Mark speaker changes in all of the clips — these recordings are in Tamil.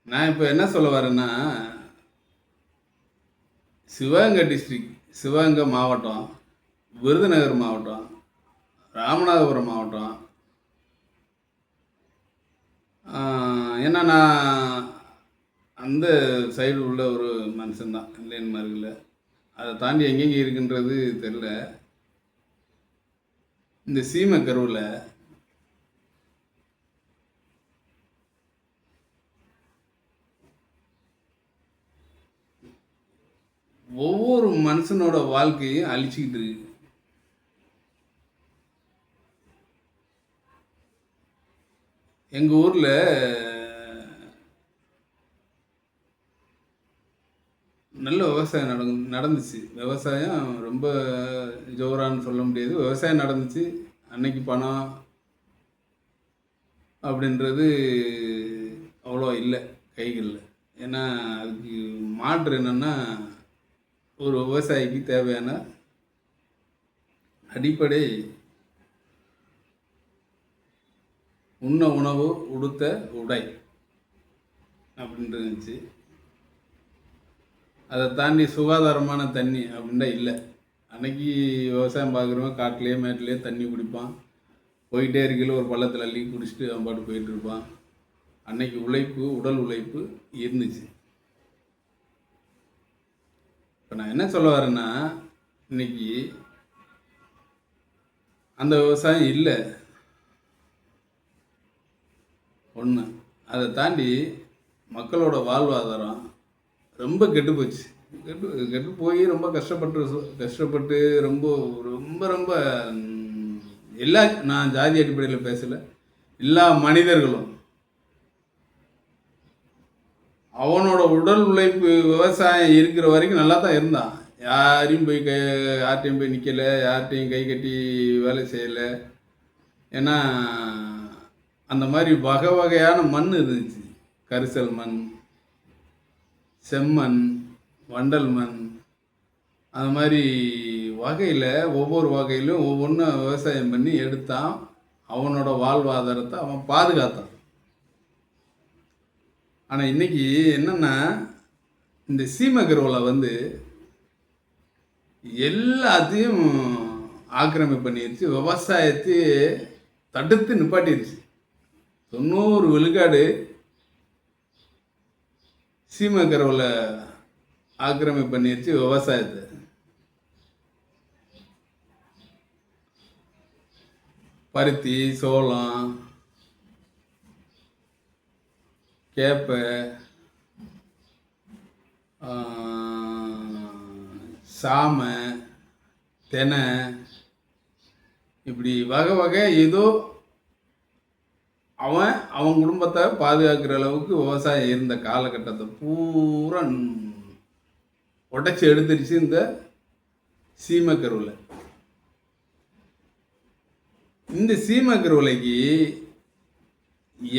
Speaker 1: நான் இப்போ என்ன சொல்ல வரேன்னா, சிவகங்கை டிஸ்ட்ரிக்ட், சிவகங்கை மாவட்டம், விருதுநகர் மாவட்டம், ராமநாதபுரம் மாவட்டம். ஏன்னா நான் அந்த சைடு உள்ள ஒரு மனுஷன்தான், இல்லைன்னு மறுக்கல. அதை தாண்டி எங்கெங்கே இருக்குன்றது தெரில. இந்த சீமை கருவில் ஒவ்வொரு மனுஷனோட வாழ்க்கையும் அழிச்சிக்கிட்டு இருக்கு. எங்கள் ஊரில் நல்ல விவசாயம் நடந்துச்சு. விவசாயம் ரொம்ப ஜோரான்னு சொல்ல முடியாது. விவசாயம் நடந்துச்சு. அன்னைக்கு பணம் அப்படின்றது அவ்வளோ இல்லை கைகளில். ஏன்னா அதுக்கு மாற்று என்னென்னா, ஒரு விவசாயிக்கு தேவையான அடிப்படை உண்ண உணவு, உடுத்த உடை அப்படின்ட்டு இருந்துச்சு. அதை தாண்டி சுகாதாரமான தண்ணி அப்படின்ட்டா இல்லை. அன்னைக்கு விவசாயம் பார்க்குறவன் காட்டிலேயே மேட்டிலேயே தண்ணி குடிப்பான். போயிட்டே இருக்கையில் ஒரு பள்ளத்தில் அள்ளி குடிச்சிட்டு அவன் பாட்டு போயிட்டுருப்பான். அன்னைக்கு உழைப்பு, உடல் உழைப்பு இருந்துச்சு. இப்போ நான் என்ன சொல்ல வரேன்னா, இன்னைக்கு அந்த விவசாயம் இல்லை. ஒன்று. அதை தாண்டி மக்களோட வாழ்வாதாரம் ரொம்ப கெட்டு போச்சு. கெட்டு போய் ரொம்ப கஷ்டப்பட்டு ரொம்ப ரொம்ப ரொம்ப எல்லா, நான் ஜாதி அடிப்படையில் பேசலை, எல்லா மனிதர்களும் அவனோட உடல் உழைப்பு விவசாயம் இருக்கிற வரைக்கும் நல்லா தான் இருந்தான். யாரையும் போய் யார்ட்டையும் போய் நிற்கலை, யார்ட்டையும் கை கட்டி வேலை செய்யலை. ஏன்னா அந்த மாதிரி வகை வகையான மண் இருந்துச்சு. கரிசல் மண், செம்மண், வண்டல் மண், அந்த மாதிரி வகையில் ஒவ்வொரு வகையிலும் ஒவ்வொன்றும் விவசாயம் பண்ணி எடுத்தான். அவனோட வாழ்வாதாரத்தை அவன் பாதுகாத்தான். ஆனால் இன்றைக்கி என்னென்னா, இந்த சீமக்கருவில் எல்லாத்தையும் ஆக்கிரமிப்பு பண்ணிடுச்சு. விவசாயத்தையே தடுத்து நிப்பாட்டிடுச்சு. 90 விழுக்காடு சீமக்கருவில் ஆக்கிரமிப்பு பண்ணிடுச்சு விவசாயத்தை. பருத்தி, சோளம், கேப்பை, சாமை, தெனை, இப்படி வகை வகை ஏதோ அவன் குடும்பத்தை பாதுகாக்கிற அளவுக்கு விவசாயம் இருந்த காலகட்டத்தை பூரா உடைச்சி எடுத்துருச்சு இந்த சீமக்கருவில். இந்த சீமக்கருவிலைக்கு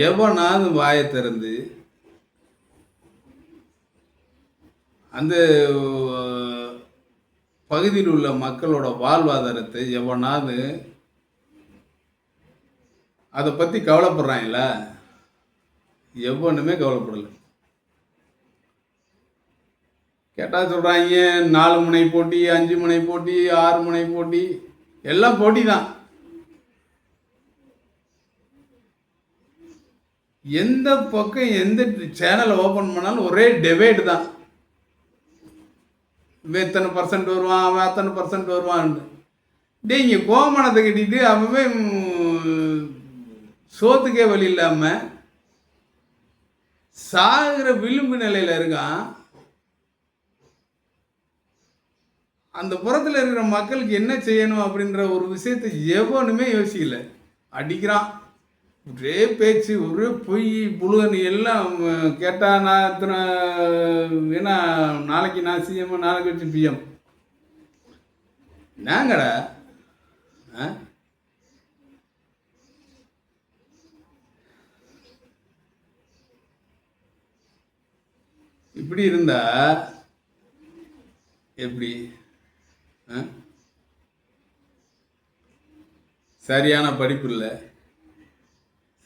Speaker 1: எவனாவது வாயை திறந்து அந்த பகுதியில் உள்ள மக்களோட வாழ்வாதாரத்தை எவனாவது அதை பற்றி கவலைப்படுறாங்களா? எவனுமே கவலைப்படலை. கேட்டால் சொல்கிறாங்க 4 முனை போட்டி, 5 முனை போட்டி, 6 முனை போட்டி, எல்லாம் போட்டி தான். எந்த பக்கம் எந்த சேனலை ஓப்பன் பண்ணாலும் ஒரே டிபேட் தான். இத்தனை % வருவான், அவன் அத்தனை % வருவான்னு. இங்கே கோமணத்தை கட்டிட்டு அவன் சோத்துக்கே வழி இல்லாமல் சாகிற விளிம்பு நிலையில் இருக்கான். அந்த புறத்தில் இருக்கிற மக்களுக்கு என்ன செய்யணும் அப்படின்ற ஒரு விஷயத்தை எவனுமே யோசிக்கல. அடிக்கிறான். ஒரே பேச்சு, ஒரே பொய், புழுகன் எல்லாம் கேட்டால் நான் இத்தனை, ஏன்னா நாளைக்கு நான் சிஎம், நாளைக்கு வச்சு பிஎம். நாங்கடா இப்படி இருந்தா எப்படி? சரியான படிப்பு இல்லை,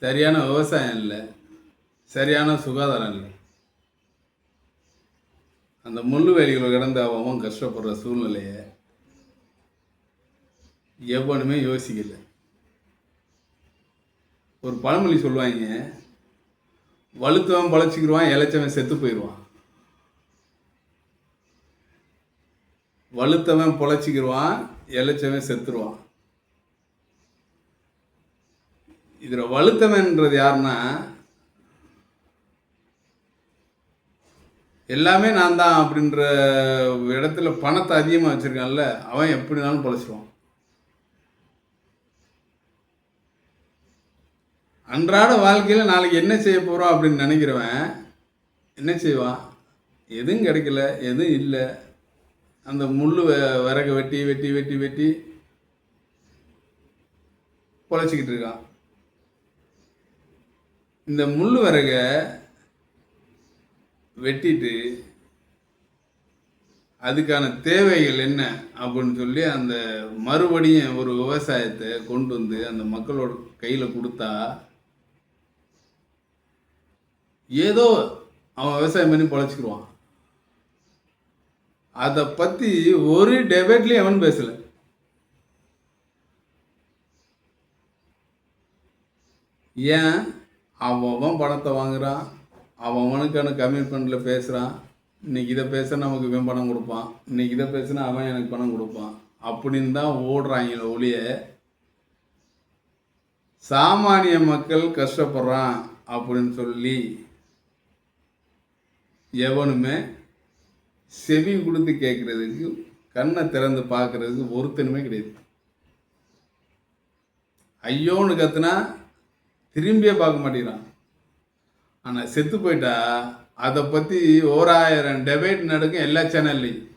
Speaker 1: சரியான விவசாயம் இல்லை, சரியான சுகாதாரம் இல்லை. அந்த முள்ளு வேலிகளை கிடந்து அவன் கஷ்டப்படுற சூழ்நிலையை எவனுமே யோசிக்கல. ஒரு பழமொழி சொல்லுவாங்க, வலுத்தவன் பழச்சிக்கிடுவான், இளைச்சவன் செத்து போயிடுவான். வலுத்தவன் பொழைச்சிக்கிடுவான், இளைச்சவன் செத்துருவான். இதில் வலுத்தவன்றது யாருன்னா, எல்லாமே நான் தான் அப்படின்ற இடத்துல பணத்தை அதிகமாக வச்சுருக்கான்ல, அவன் எப்படினாலும் பொழைச்சிடுவான். அன்றாட வாழ்க்கையில் நாளைக்கு என்ன செய்ய போகிறோம் அப்படின்னு நினைக்கிறவன் என்ன செய்வான்? எதுவும் கிடைக்கல, எதுவும் இல்லை, அந்த முள் விறகு வெட்டி வெட்டி வெட்டி வெட்டி பொழைச்சிக்கிட்டு இருக்கான். இந்த முள் விறகை வெட்டிட்டு அதுக்கான தேவைகள் என்ன அப்படின்னு சொல்லி அந்த மறுபடியும் ஒரு விவசாயத்தை கொண்டு வந்து அந்த மக்களோட கையில் கொடுத்தா ஏதோ அவன் விவசாயம் பண்ணி பொழைச்சிக்கிடுவான். அதை பற்றி ஒரு டெபேட்லேயும் அவன் பேசலை. ஏன்? அவன் பணத்தை வாங்குறான், அவனுக்கான கமிட்மெண்ட்டில் பேசுகிறான். இன்றைக்கி இதை பேசுனா நமக்கு இவன் பணம் கொடுப்பான், இன்றைக்கி இதை பேசுனா அவன் எனக்கு பணம் கொடுப்பான் அப்படின்னு தான் ஓடுறாங்க ஒழிய சாமானிய மக்கள் கஷ்டப்படுறான் அப்படின்னு சொல்லி எவனுமே செவி கொடுத்து கேட்குறதுக்கு, கண்ணை திறந்து பார்க்குறதுக்கு ஒருத்தனுமே கிடையாது. ஐயோன்னு கத்துனா திரும்பியே பார்க்க மாட்டேங்கிறான். ஆனால் செத்து போயிட்டா அதை பற்றி 1000 டெபேட் நடக்கும் எல்லா சேனல்லையும்.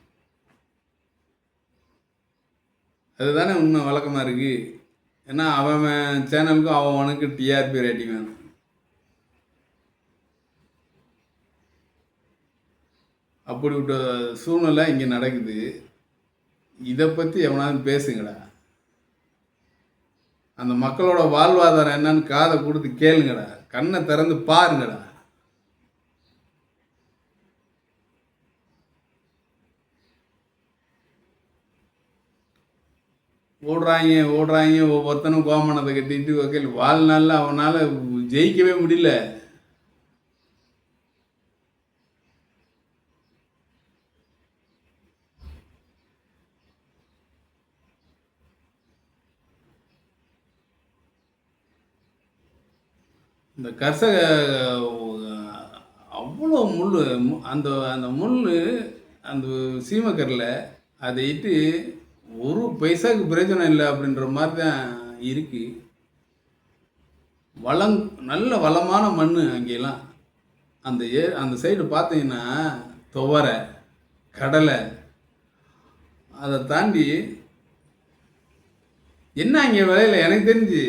Speaker 1: அதுதானே உண்மை வழக்கமாக இருக்குது. ஏன்னா அவன் சேனலுக்கும் அவனுக்கு டிஆர்பி ரேட்டிங் வேணும். அப்படிப்பட்ட சூழ்நிலை இங்கே நடக்குது. இதை பற்றி எவனாவது பேசுங்கடா. அந்த மக்களோட வாழ்வாதாரம் என்னன்னு காதை கொடுத்து கேளுங்கடா, கண்ணை திறந்து பாருங்கடா. ஓடுறாங்க ஒவ்வொருத்தனும் கோமணத்தை கட்டிட்டு வகையில் வாழ்நாளில் அவனால் ஜெயிக்கவே முடியல. இந்த கர்ஷக அவ்வளோ முள், அந்த அந்த முள் அந்த சீமக்கரில் அதை இட்டு ஒரு பைசாவுக்கு பிரயோஜனம் இல்லை அப்படின்ற மாதிரி தான் இருக்குது. நல்ல வளமான மண் அங்கெல்லாம். அந்த சைடு பார்த்தீங்கன்னா துவரை, கடலை, அதை தாண்டி என்ன அங்கே விளையில எனக்கு தெரிஞ்சு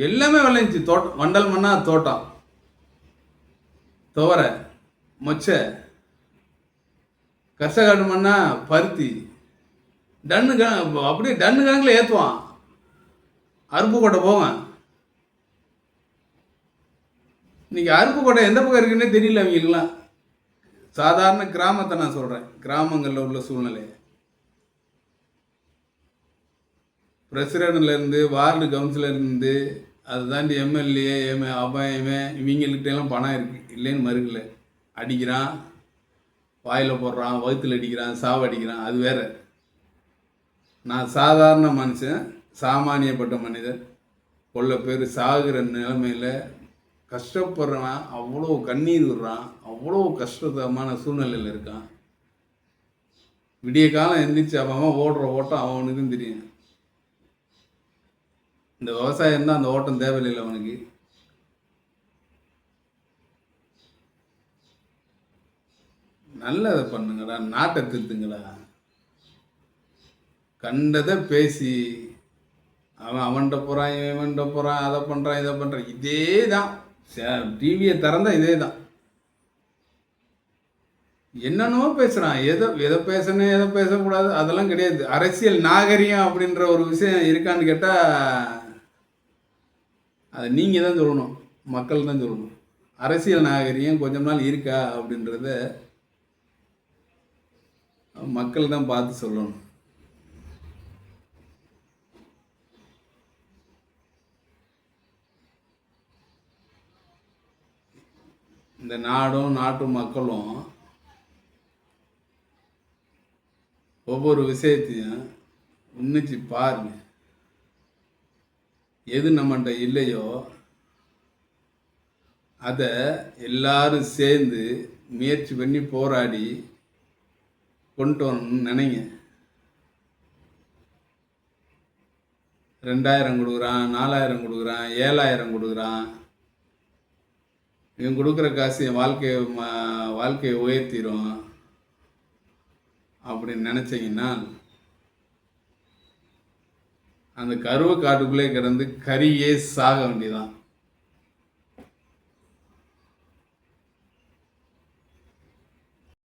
Speaker 1: எல்லாமே விளைஞ்சி. தோட்டம், வண்டல் மண்ணா தோட்டம், துவரை, மொச்சை, கர்ஷகாடு மண்ணா பருத்தி, அப்படியே டன்னு கணக்கில் ஏற்றுவான். அருப்புக்கோட்டை போவேன். இன்னைக்கு அருப்புக்கோட்டை எந்த பக்கம் இருக்குன்னே தெரியல அவங்களுக்குலாம். சாதாரண கிராமத்தை நான் சொல்கிறேன், கிராமங்களில் உள்ள சூழ்நிலை. பிரசிடண்ட்லேருந்து வார்டு கவுன்சிலர்லேருந்து அதை தாண்டி எம்எல்ஏ அபாயமே இவங்கள்கிட்டலாம் பணம் இருக்குது, இல்லைன்னு மறுக்கல. அடிக்கிறான், வாயில் போடுறான், வயிற்றுல அடிக்கிறான், சாவு அடிக்கிறான், அது வேற. நான் சாதாரண மனுஷன், சாமானியப்பட்ட மனிதர், கொள்ள பேர் சாகுற நிலைமையில் கஷ்டப்படுறான், அவ்வளோ கண்ணீர் விடுறான், அவ்வளோ கஷ்டமான சூழ்நிலையில் இருக்கான். விடிய காலம் எந்திரிச்சு அவன் ஓடுற ஓட்டம் அவனுக்கும் தெரியும். இந்த விவசாயம் தான் அந்த ஓட்டம் தேவையில்லை அவனுக்கு. நல்லதை பண்ணுங்கடா, நாட்டை திருத்துங்கடா. கண்டதை பேசி அவன்கிட்ட போகிறான், இவன்கிட்ட போகிறான், அதை பண்ணுறான், இதை பண்ணுறான், இதே தான். டிவியை திறந்தா இதே தான். என்னென்னமோ பேசுகிறான். எதை பேசணும் எதை பேசக்கூடாது அதெல்லாம் கிடையாது. அரசியல் நாகரிகம் அப்படின்ற ஒரு விஷயம் இருக்கான்னு கேட்டால் அதை நீங்கள் தான் சொல்லணும், மக்கள் தான் சொல்லணும். அரசியல் நாகரிகம் கொஞ்சம் நாள் இருக்கா அப்படின்றத மக்கள் தான் பார்த்து சொல்லணும். இந்த நாடும் நாட்டு மக்களும் ஒவ்வொரு விஷயத்தையும் உன்னிச்சு பாருங்க. எது நம்மகிட்ட இல்லையோ அதை எல்லாரும் சேர்ந்து முயற்சி பண்ணி போராடி கொண்டு வரணும்னு நினைங்க. 2000 கொடுக்குறான், 4000 கொடுக்குறான், 7000 கொடுக்குறான், இவன் கொடுக்குற காசு என் வாழ்க்கையை உயர்த்திடும் அப்படின்னு நினச்சிங்கன்னா அந்த கருவ காட்டுக்குள்ளே கிடந்து கரியே சாக வேண்டியதான்.